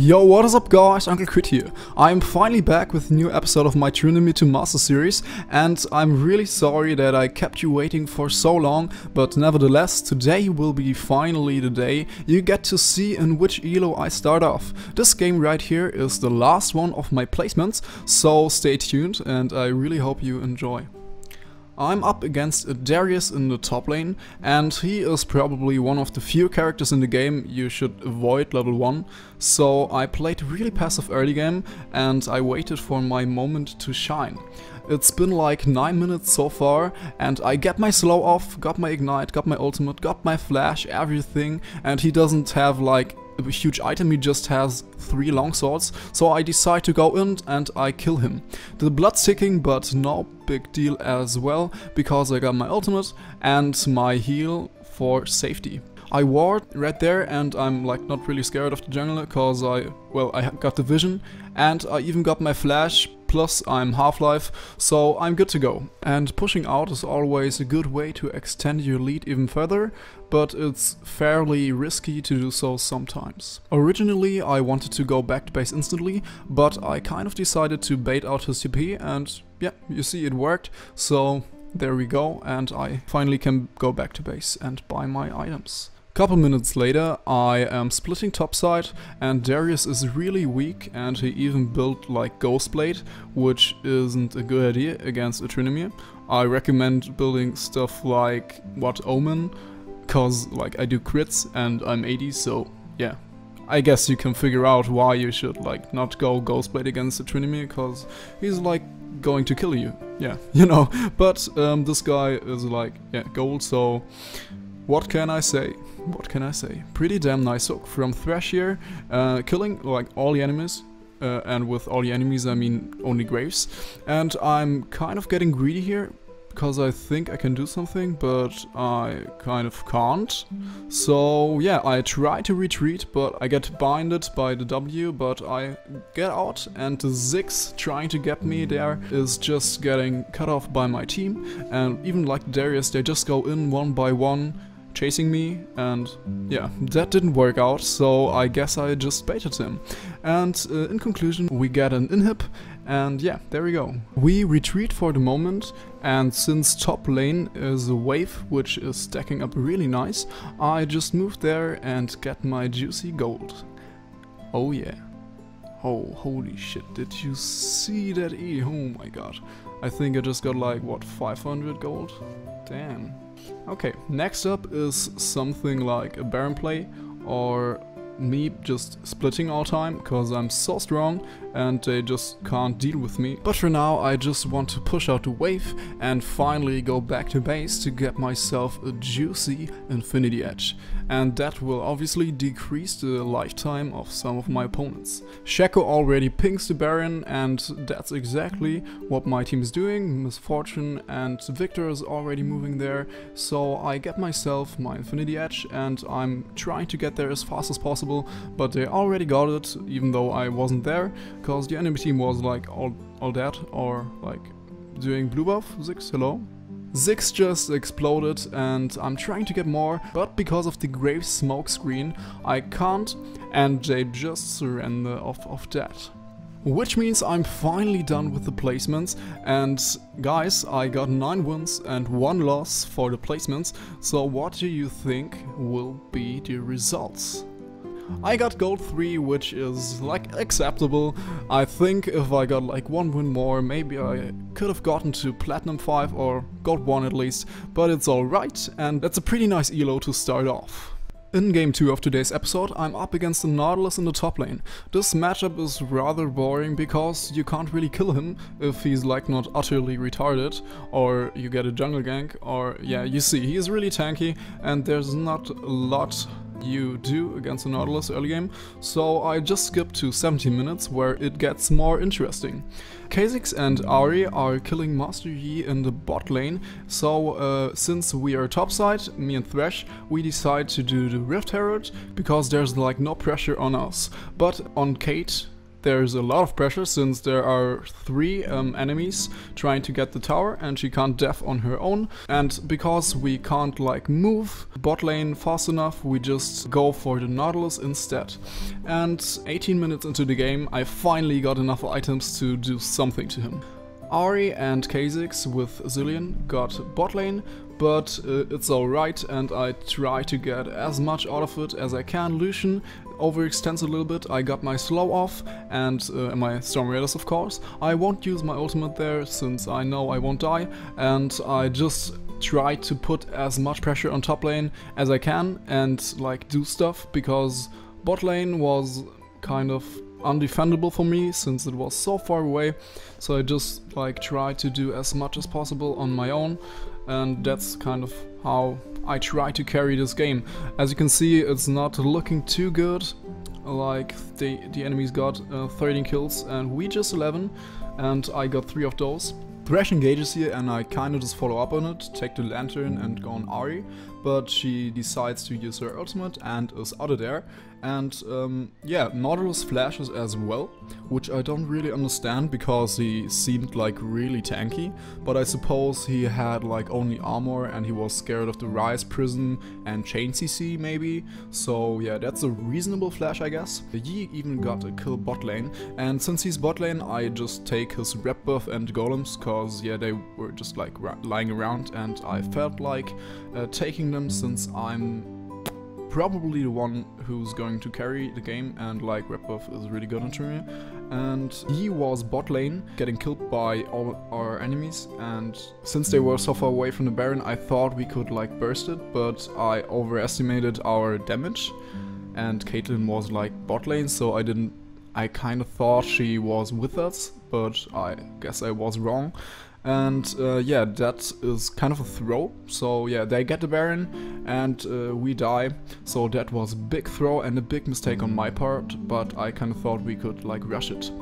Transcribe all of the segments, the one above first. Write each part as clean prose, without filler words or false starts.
Yo, what is up guys, Uncle Crit here. I'm finally back with a new episode of my Tryndamere to Master series, and I'm really sorry that I kept you waiting for so long, but nevertheless, today will be finally the day you get to see in which elo I start off. This game right here is the last one of my placements, so stay tuned and I really hope you enjoy. I'm up against Darius in the top lane, and he is probably one of the few characters in the game you should avoid level 1, so I played really passive early game and I waited for my moment to shine. It's been like 9 minutes so far, and I get my slow off, got my ignite, got my ultimate, got my flash, everything, and he doesn't have like a huge item, he just has 3 longswords, so I decide to go in and I kill him. The blood's ticking, but no big deal as well, because I got my ultimate and my heal for safety. I ward right there and I'm like not really scared of the jungler, cause I got the vision and I even got my flash, plus I'm half-life, so I'm good to go. And pushing out is always a good way to extend your lead even further, but it's fairly risky to do so sometimes. Originally I wanted to go back to base instantly, but I kind of decided to bait out his TP and yeah, you see it worked, so there we go, and I finally can go back to base and buy my items. Couple minutes later, I am splitting topside and Darius is really weak and he even built like Ghostblade, which isn't a good idea against a Tryndamere. I recommend building stuff like Omen, cause like I do crits and I'm 80, so yeah. I guess you can figure out why you should like not go Ghostblade against a Tryndamere, cause he's like going to kill you, yeah, you know. But this guy is like, yeah, gold, so what can I say? What can I say? Pretty damn nice hook from Thresh here, killing like all the enemies, and with all the enemies I mean only Graves. And I'm kind of getting greedy here, because I think I can do something, but I kind of can't. So yeah, I try to retreat, but I get binded by the W, but I get out, and the Ziggs trying to get me there is just getting cut off by my team. And even like Darius, they just go in one by one, chasing me, and yeah, that didn't work out, so I guess I just baited him. And in conclusion, we get an inhib, and yeah, there we go. We retreat for the moment, and since top lane is a wave which is stacking up really nice, I just move there and get my juicy gold. Oh yeah. Oh, holy shit, did you see that E? Oh my god. I think I just got like, what, 500 gold? Damn. Okay, next up is something like a Baron play, or me just splitting all time, cause I'm so strong and they just can't deal with me. But for now I just want to push out the wave and finally go back to base to get myself a juicy infinity edge. And that will obviously decrease the lifetime of some of my opponents. Shaco already pings the Baron, and that's exactly what my team is doing. Misfortune and Victor is already moving there, so I get myself my infinity edge and I'm trying to get there as fast as possible, but they already got it, even though I wasn't there, because the enemy team was like all dead, or like doing blue buff. Ziggs, hello? Ziggs just exploded and I'm trying to get more, but because of the Graves smoke screen I can't, and they just surrender off of that. Which means I'm finally done with the placements, and guys, I got 9 wins and 1 loss for the placements, so what do you think will be the results? I got gold 3, which is like acceptable. I think if I got like 1 win more, maybe I could have gotten to platinum 5 or gold 1 at least, but it's alright, and that's a pretty nice elo to start off. In game 2 of today's episode, I'm up against the Nautilus in the top lane. This matchup is rather boring because you can't really kill him if he's like not utterly retarded, or you get a jungle gank, or yeah, you see, he's really tanky and there's not a lot you do against the Nautilus early game, so I just skipped to 17 minutes where it gets more interesting. Kha'Zix and Ahri are killing Master Yi in the bot lane, so since we are topside, me and Thresh, we decide to do the Rift Herald because there's like no pressure on us. But on Kate, there's a lot of pressure since there are 3 enemies trying to get the tower and she can't def on her own. And because we can't like move bot lane fast enough, we just go for the Nautilus instead. And 18 minutes into the game, I finally got enough items to do something to him. Ahri and Kha'Zix with Zilean got bot lane, but it's alright, and I try to get as much out of it as I can. Lucian overextends a little bit, I got my slow off and my Storm Raiders of course. I won't use my ultimate there since I know I won't die, and I just try to put as much pressure on top lane as I can and like do stuff, because bot lane was kind of undefendable for me since it was so far away. So I just like try to do as much as possible on my own, and that's kind of how I try to carry this game. As you can see, it's not looking too good. Like the enemies got 13 kills and we just 11, and I got 3 of those. Thresh engages here and I kinda just follow up on it, take the lantern and go on Ahri, but she decides to use her ultimate and is out of there. And yeah, Nautilus flashes as well, which I don't really understand because he seemed like really tanky, but I suppose he had like only armor and he was scared of the Rise Prison and Chain CC maybe, so yeah, that's a reasonable flash I guess. Yi even got a kill bot lane, and since he's bot lane I just take his rep buff and golems, cause yeah, they were just like lying around and I felt like taking them since I'm probably the one who's going to carry the game, and like rep buff is really good on Tryndamere. And he was bot lane getting killed by all our enemies, and since they were so far away from the Baron I thought we could like burst it, but I overestimated our damage and Caitlyn was like bot lane, so I kind of thought she was with us, but I guess I was wrong. And yeah, that is kind of a throw. So yeah, they get the Baron and we die. So that was a big throw and a big mistake on my part, but I kind of thought we could like rush it.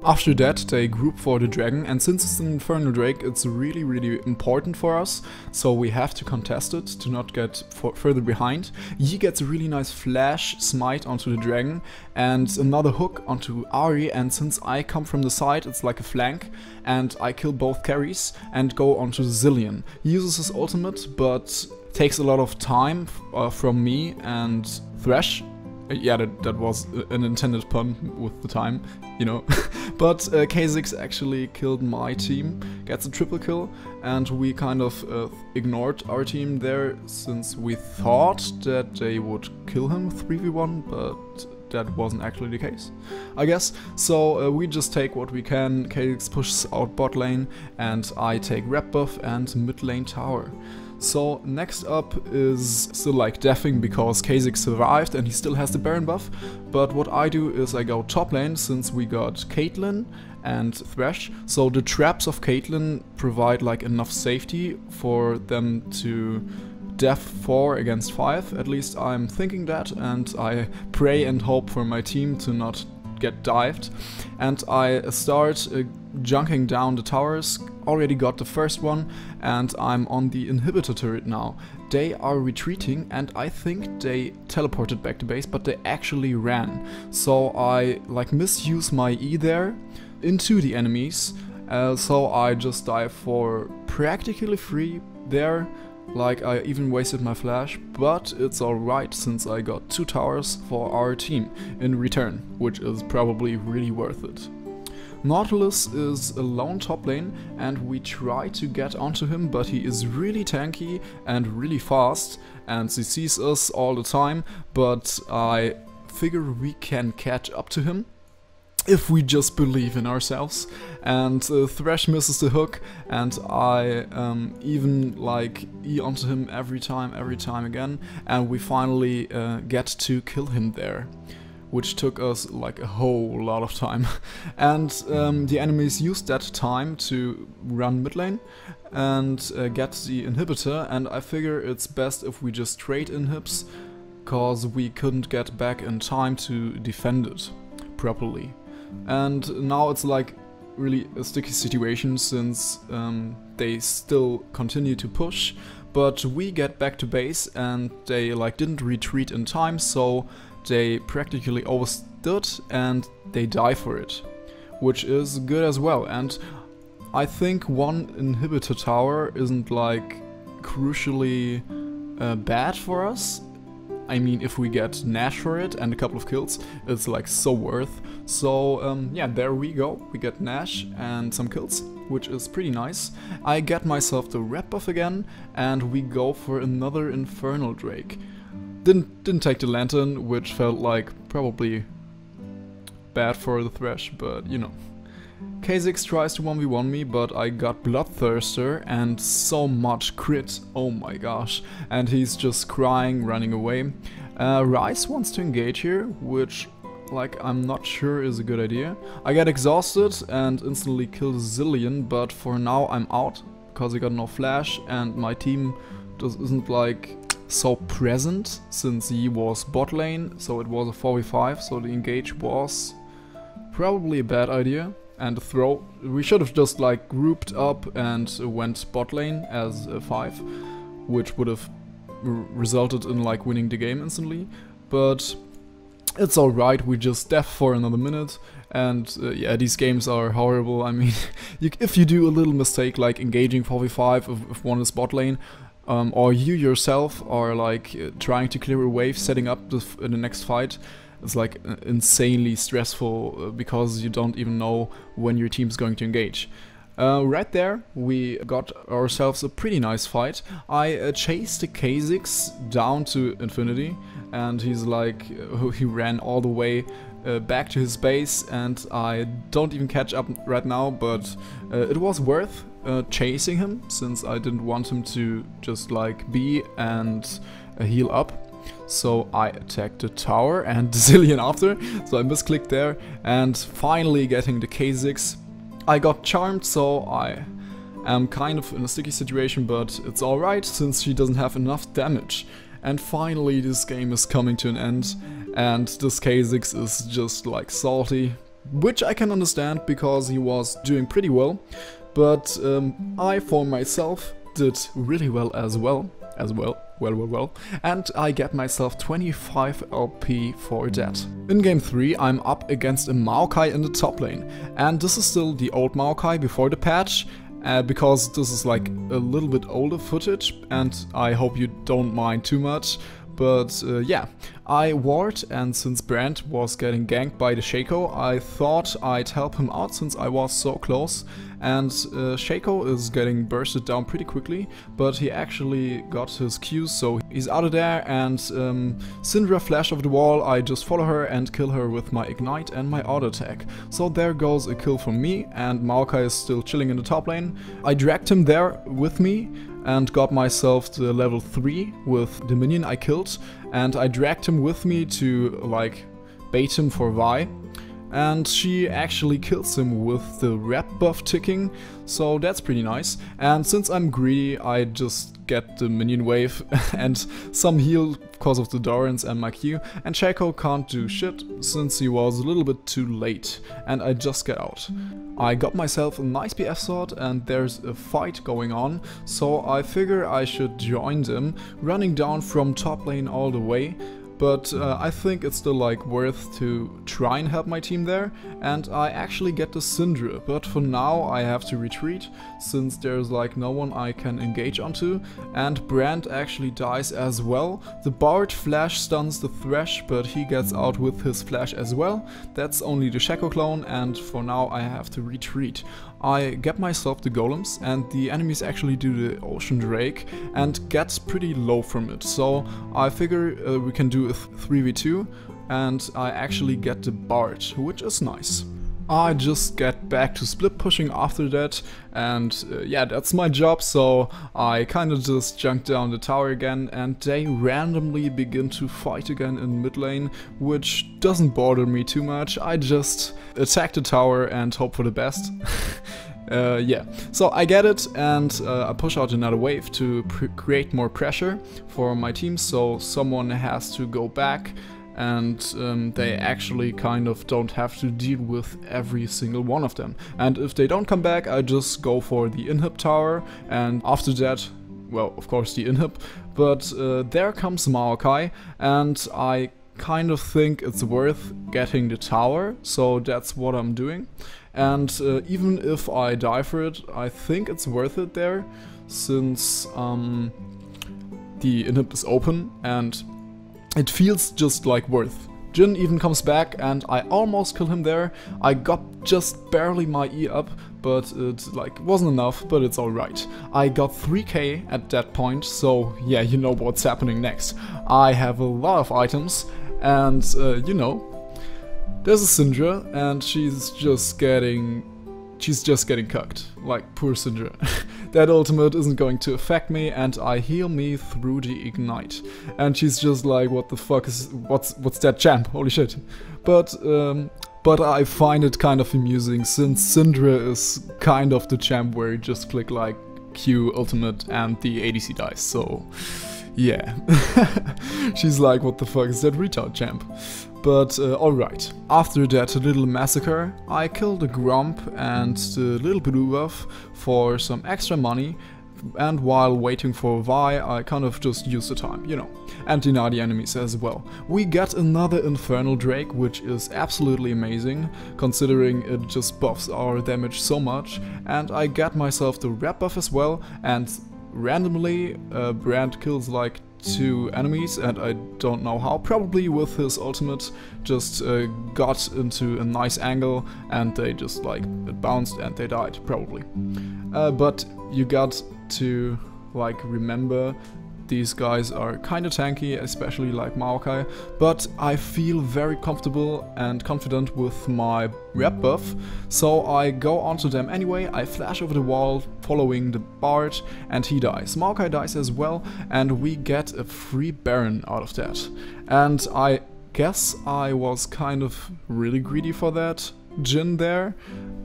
After that, they group for the dragon, and since it's an Infernal Drake, it's really important for us, so we have to contest it to not get further behind. Yi gets a really nice flash smite onto the dragon, and another hook onto Ahri, and since I come from the side, it's like a flank, and I kill both carries and go onto Zilean. He uses his ultimate, but takes a lot of time from me and Thresh. Yeah, that was an intended pun with the time, you know. But Kha'Zix actually killed my team, gets a triple kill, and we kind of ignored our team there since we thought that they would kill him 3v1, but that wasn't actually the case, I guess. So we just take what we can. Kha'Zix pushes out bot lane and I take rep buff and mid lane tower. So next up is still like deffing because Kha'Zix survived and he still has the Baron buff, but what I do is I go top lane since we got Caitlyn and Thresh, so the traps of Caitlyn provide like enough safety for them to def 4 against 5, at least I'm thinking that, and I pray and hope for my team to not get dived, and I start junking down the towers. Already got the first one and I'm on the inhibitor turret now. They are retreating and I think they teleported back to base, but they actually ran. So I like misuse my E there into the enemies, so I just dive for practically free there. Like I even wasted my flash, but it's alright since I got 2 towers for our team in return, which is probably really worth it. Nautilus is alone top lane and we try to get onto him, but he is really tanky and really fast and he sees us all the time, but I figure we can catch up to him if we just believe in ourselves. And Thresh misses the hook and I even like E onto him every time again, and we finally get to kill him there, which took us like a whole lot of time. And the enemies used that time to run mid lane and get the inhibitor, and I figure it's best if we just trade inhibs, cause we couldn't get back in time to defend it properly. And now it's like really a sticky situation since they still continue to push, but we get back to base and they like didn't retreat in time, so they practically overstood and they die for it, which is good as well. And I think one inhibitor tower isn't like crucially bad for us. I mean, if we get Nash for it and a couple of kills, it's like so worth. So yeah, there we go. We get Nash and some kills, which is pretty nice. I get myself the red buff again, and we go for another Infernal Drake. Didn't take the Lantern, which felt like probably bad for the Thresh, but you know. Kha'Zix tries to 1v1 me, but I got Bloodthirster and so much crit, oh my gosh, and he's just crying, running away. Ryze wants to engage here, which like I'm not sure is a good idea. I get exhausted and instantly kill Zilean, but for now I'm out, because I got no flash and my team isn't like so present, since he was bot lane, so it was a 4v5, so the engage was probably a bad idea. And the throw, we should have just like grouped up and went bot lane as a 5, which would have resulted in like winning the game instantly, but it's alright, we just def for another minute, and yeah, these games are horrible. I mean, if you do a little mistake like engaging 4v5 if one is bot lane, or you yourself are like trying to clear a wave, setting up the next fight, it's like insanely stressful because you don't even know when your team's going to engage. Right there, we got ourselves a pretty nice fight. I chased the Kha'Zix down to infinity, and he's like, he ran all the way back to his base, and I don't even catch up right now, but it was worth chasing him, since I didn't want him to just like be and heal up. So I attacked the tower and Zilean after, so I misclicked there, and finally getting the Kha'Zix. I got charmed, so I am kind of in a sticky situation, but it's alright since she doesn't have enough damage. And finally this game is coming to an end, and this Kha'Zix is just like salty, which I can understand because he was doing pretty well, but I for myself did really well as well. And I get myself 25 LP for that. In game 3 I'm up against a Maokai in the top lane, and this is still the old Maokai before the patch, because this is like a little bit older footage, and I hope you don't mind too much. But yeah, I ward, and since Brand was getting ganked by the Shaco, I thought I'd help him out since I was so close. And Shaco is getting bursted down pretty quickly, but he actually got his Qs, so he's out of there, and Syndra flash over the wall, I just follow her and kill her with my Ignite and my auto attack. So there goes a kill from me, and Maokai is still chilling in the top lane. I dragged him there with me and got myself to level 3 with the minion I killed, and I dragged him with me to like bait him for Vi, and she actually kills him with the rep buff ticking, so that's pretty nice. And since I'm greedy, I just get the minion wave and some heal because of the Dorans and my Q, and Shaco can't do shit since he was a little bit too late, and I just get out. I got myself a nice BF sword, and there's a fight going on, so I figure I should join them, running down from top lane all the way. But I think it's still like worth to try and help my team there, and I actually get the Syndra, but for now I have to retreat since there's like no one I can engage onto, and Brand actually dies as well. The Bard flash stuns the Thresh, but he gets out with his flash as well. That's only the Shaco clone, and for now I have to retreat. I get myself the golems, and the enemies actually do the Ocean Drake and gets pretty low from it, so I figure we can do a 3v2, and I actually get the Bard, which is nice. I just get back to split pushing after that, and yeah, that's my job, so I kinda just junk down the tower again, and they randomly begin to fight again in mid lane, which doesn't bother me too much. I just attack the tower and hope for the best. Yeah, so I get it, and I push out another wave to create more pressure for my team, so someone has to go back, and they actually kind of don't have to deal with every single one of them. And if they don't come back, I just go for the inhib tower, and after that well, of course the inhib, but there comes Maokai, and I kind of think it's worth getting the tower, so that's what I'm doing. And even if I die for it, I think it's worth it there, since the inhib is open and it feels just like worth. Jhin even comes back and I almost kill him there. I got just barely my E up, but it like wasn't enough, but it's alright. I got 3k at that point, so yeah, you know what's happening next. I have a lot of items and you know, there's a Syndra and she's just getting cucked. Like, poor Syndra. That ultimate isn't going to affect me and I heal me through the ignite. And she's just like, what the fuck is, what's that champ? Holy shit. But I find it kind of amusing, since Syndra is kind of the champ where you just click like Q ultimate and the ADC dies, so yeah. She's like, what the fuck is that retard champ? But alright. After that little massacre, I killed the Gromp and the little blue buff for some extra money, and while waiting for Vi, I kind of just used the time, you know, and deny the enemies as well. We get another Infernal Drake, which is absolutely amazing, considering it just buffs our damage so much, and I get myself the rep buff as well, and randomly Brand kills like 2 enemies, and I don't know how, probably with his ultimate just got into a nice angle and they just like, it bounced and they died, probably. But you got to like remember, these guys are kinda tanky, especially like Maokai, but I feel very comfortable and confident with my rep buff, so I go onto them anyway. I flash over the wall following the Bard and he dies. Maokai dies as well and we get a free Baron out of that. And I guess I was kind of really greedy for that Jhin there,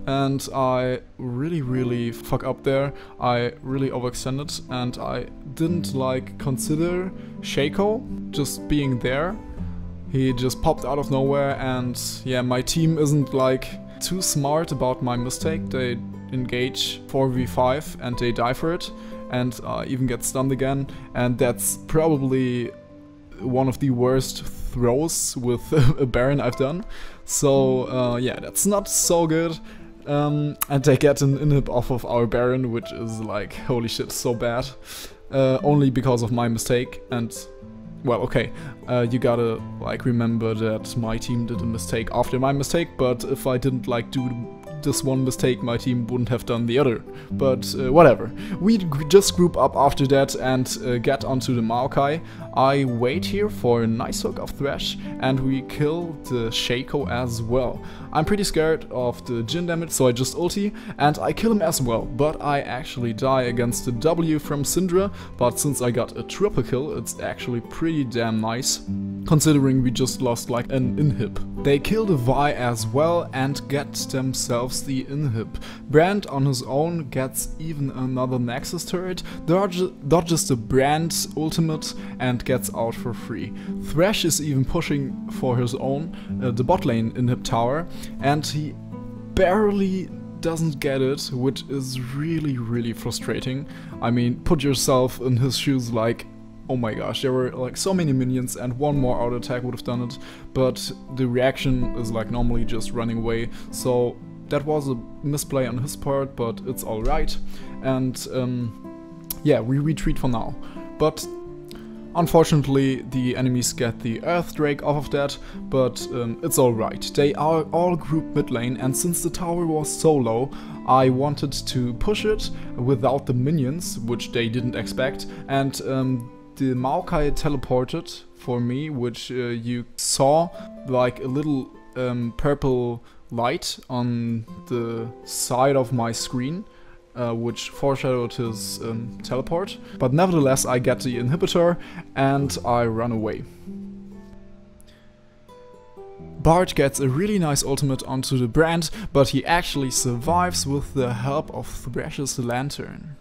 and I really fuck up there. I really overextended and I didn't like consider Shaco just being there. He just popped out of nowhere, and yeah, my team isn't like too smart about my mistake. They engage 4v5 and they die for it, and even get stunned again, and that's probably one of the worst throws with a Baron I've done. So yeah, that's not so good. And they get an inhib off of our Baron, which is like, holy shit, so bad. Only because of my mistake. And well, okay, you gotta like remember that my team did a mistake after my mistake, but if I didn't like do this one mistake, my team wouldn't have done the other. But whatever. We just group up after that and get onto the Maokai. I wait here for a nice hook of Thresh and we kill the Shaco as well. I'm pretty scared of the Jhin damage, so I just ulti and I kill him as well, but I actually die against the W from Syndra. But since I got a triple kill, it's actually pretty damn nice, considering we just lost like an inhib. They kill the Vi as well and get themselves the inhib. Brand on his own gets even another Nexus turret, dodges the Brand ultimate and gets out for free. Thresh is even pushing for his own, the bot lane inhib tower, and he barely doesn't get it, which is really frustrating. I mean, put yourself in his shoes, like, oh my gosh, there were like so many minions and one more auto attack would have done it, but the reaction is like normally just running away, so that was a misplay on his part, but it's alright. And yeah, we retreat for now. But unfortunately, the enemies get the Earth Drake off of that, but it's alright. They are all grouped mid lane, and since the tower was so low, I wanted to push it without the minions, which they didn't expect, and the Maokai teleported for me, which you saw like a little purple light on the side of my screen, which foreshadowed his teleport. But nevertheless, I get the inhibitor and I run away. Bard gets a really nice ultimate onto the Brand, but he actually survives with the help of Thresh's lantern.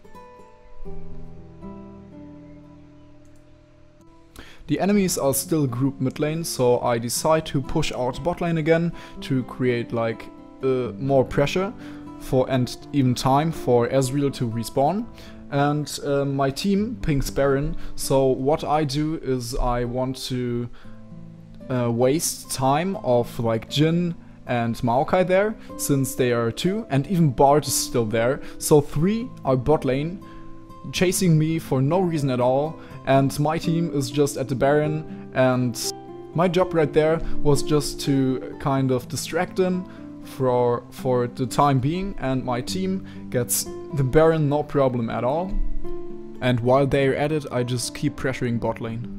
The enemies are still grouped mid lane, so I decide to push out bot lane again to create like more pressure and even time for Ezreal to respawn. and my team pings Baron. So what I do is I want to waste time of like Jhin and Maokai there, since they are 2, and even Bard is still there. So 3 are bot lane, chasing me for no reason at all, and my team is just at the Baron, and my job right there was just to kind of distract them for the time being, and my team gets the Baron no problem at all. And while they're at it, I just keep pressuring bot lane.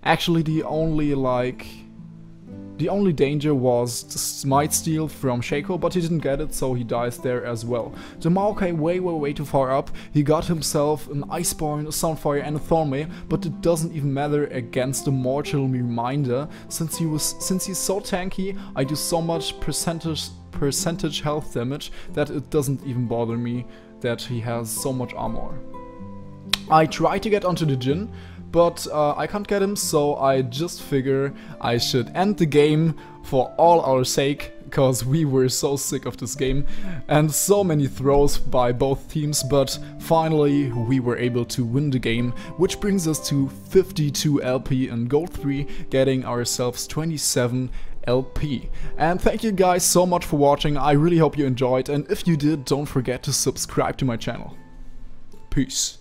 Actually, the only danger was the Smite Steal from Shaco, but he didn't get it, so he dies there as well. The Maokai way too far up. He got himself an Iceborne, a Soundfire and a Thornmail, but it doesn't even matter against the Mortal Reminder. Since he's so tanky, I do so much percentage health damage that it doesn't even bother me that he has so much armor. I try to get onto the Jhin, but I can't get him, so I just figure I should end the game for all our sake, because we were so sick of this game and so many throws by both teams, but finally we were able to win the game, which brings us to 52 LP in Gold 3, getting ourselves 27 LP. And thank you guys so much for watching. I really hope you enjoyed, and if you did, don't forget to subscribe to my channel. Peace.